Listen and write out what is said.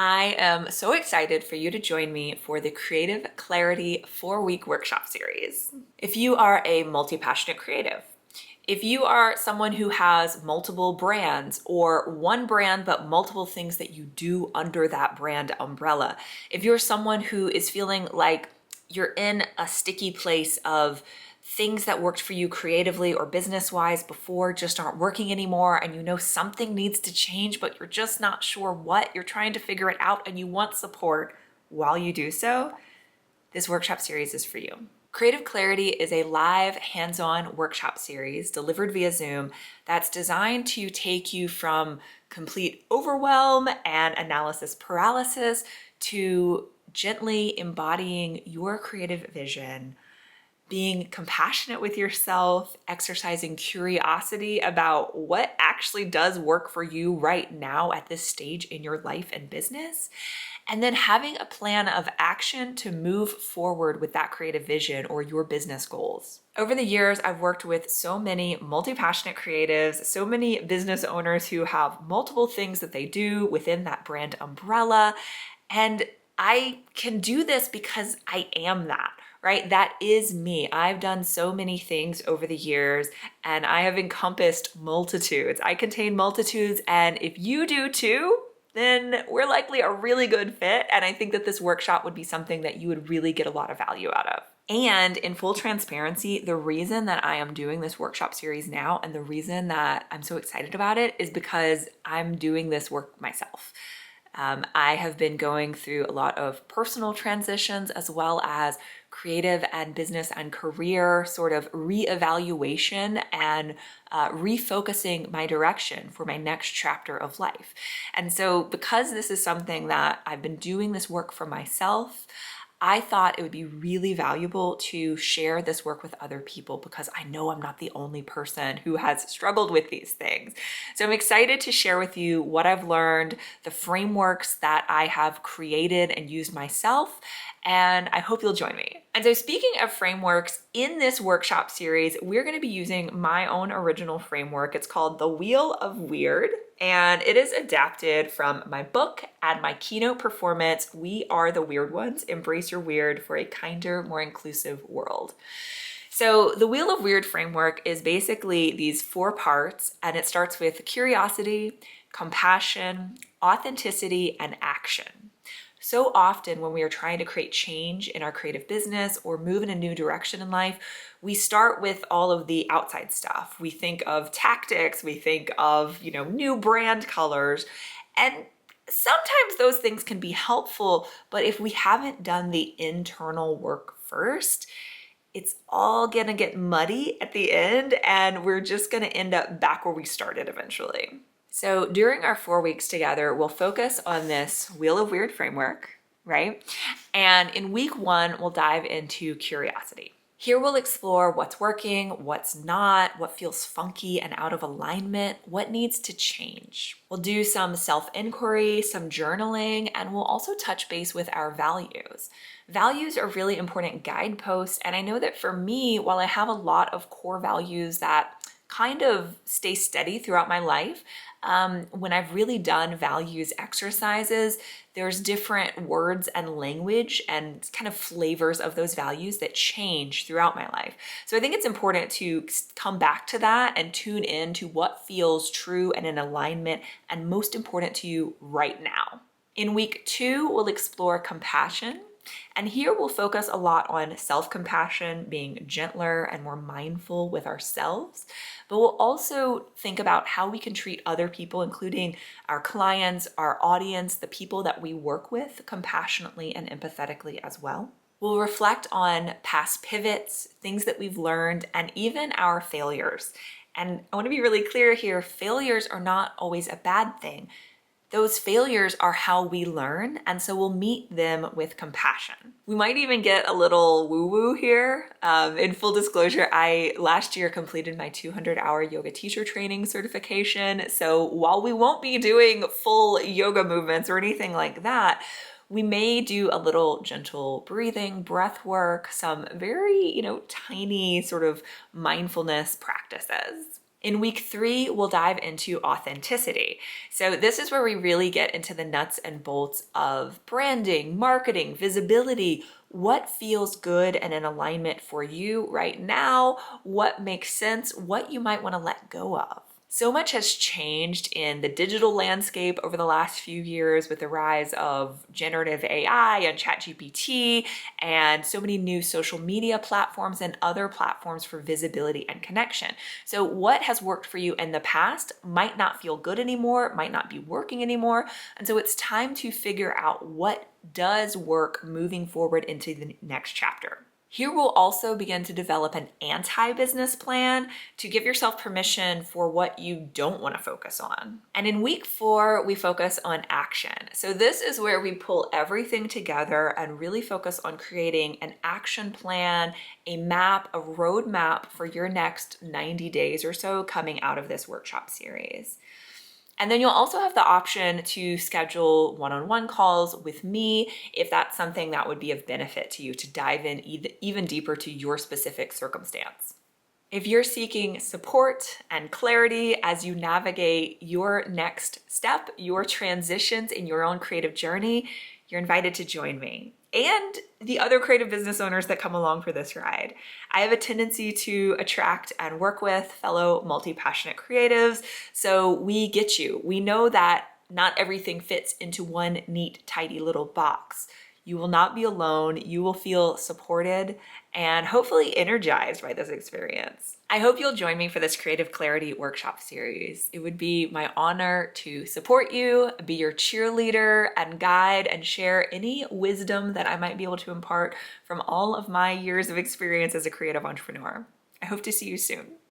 I am so excited for you to join me for the Creative Clarity 4-week workshop series. If you are a multi-passionate creative, if you are someone who has multiple brands or one brand but multiple things that you do under that brand umbrella, if you're someone who is feeling like you're in a sticky place of things that worked for you creatively or business-wise before just aren't working anymore, and you know something needs to change, but you're just not sure what, you're trying to figure it out and you want support while you do so, this workshop series is for you. Creative Clarity is a live, hands-on workshop series delivered via Zoom that's designed to take you from complete overwhelm and analysis paralysis to gently embodying your creative vision, being compassionate with yourself, exercising curiosity about what actually does work for you right now at this stage in your life and business, and then having a plan of action to move forward with that creative vision or your business goals. Over the years, I've worked with so many multi-passionate creatives, so many business owners who have multiple things that they do within that brand umbrella, and I can do this because I am that. Right? That is me. I've done so many things over the years and I have encompassed multitudes. I contain multitudes, and if you do too, then we're likely a really good fit. And I think that this workshop would be something that you would really get a lot of value out of. And in full transparency, the reason that I am doing this workshop series now and the reason that I'm so excited about it is because I'm doing this work myself. I have been going through a lot of personal transitions as well as creative and business and career sort of reevaluation and refocusing my direction for my next chapter of life. And so because this is something that I've been doing this work for myself, I thought it would be really valuable to share this work with other people because I know I'm not the only person who has struggled with these things. So I'm excited to share with you what I've learned, the frameworks that I have created and used myself, and I hope you'll join me. And so speaking of frameworks, in this workshop series, we're going to be using my own original framework. It's called The Wheel of Weird, and it is adapted from my book and my keynote performance, We Are the Weird Ones, Embrace Your Weird for a Kinder, More Inclusive World. So the Wheel of Weird framework is basically these 4 parts, and it starts with curiosity, compassion, authenticity, and action. So often when we are trying to create change in our creative business or move in a new direction in life, we start with all of the outside stuff. We think of tactics, we think of, new brand colors, and sometimes those things can be helpful, but if we haven't done the internal work first, it's all gonna get muddy at the end and we're just gonna end up back where we started eventually. So during our 4 weeks together, we'll focus on this Wheel of Weird framework, right? And in week 1, we'll dive into curiosity. Here we'll explore what's working, what's not, what feels funky and out of alignment, what needs to change. We'll do some self-inquiry, some journaling, and we'll also touch base with our values. Values are really important guideposts, and I know that for me, while I have a lot of core values that kind of stay steady throughout my life, when I've really done values exercises, there's different words and language and kind of flavors of those values that change throughout my life. So I think it's important to come back to that and tune in to what feels true and in alignment and most important to you right now. In week 2, we'll explore compassion. And here we'll focus a lot on self-compassion, being gentler and more mindful with ourselves, but we'll also think about how we can treat other people, including our clients, our audience, the people that we work with, compassionately and empathetically as well. We'll reflect on past pivots, things that we've learned, and even our failures. And I want to be really clear here, failures are not always a bad thing. Those failures are how we learn, and so we'll meet them with compassion. We might even get a little woo-woo here. In full disclosure, I last year completed my 200-hour yoga teacher training certification, so while we won't be doing full yoga movements or anything like that, we may do a little gentle breathing, breath work, some very, tiny sort of mindfulness practices. In week 3, we'll dive into authenticity. So this is where we really get into the nuts and bolts of branding, marketing, visibility, what feels good and in alignment for you right now, what makes sense, what you might want to let go of. So much has changed in the digital landscape over the last few years with the rise of generative AI and ChatGPT and so many new social media platforms and other platforms for visibility and connection. So what has worked for you in the past might not feel good anymore, might not be working anymore. And so it's time to figure out what does work moving forward into the next chapter. Here we'll also begin to develop an anti-business plan to give yourself permission for what you don't want to focus on. And in week 4, we focus on action. So this is where we pull everything together and really focus on creating an action plan, a map, a roadmap for your next 90 days or so coming out of this workshop series. And then you'll also have the option to schedule one-on-one calls with me if that's something that would be of benefit to you to dive in even deeper to your specific circumstance. If you're seeking support and clarity as you navigate your next step, your transitions in your own creative journey, you're invited to join me and the other creative business owners that come along for this ride. I have a tendency to attract and work with fellow multi-passionate creatives, so we get you. We know that not everything fits into one neat, tidy little box. You will not be alone. You will feel supported and hopefully energized by this experience. I hope you'll join me for this Creative Clarity Workshop series. It would be my honor to support you, be your cheerleader and guide, and share any wisdom that I might be able to impart from all of my years of experience as a creative entrepreneur. I hope to see you soon.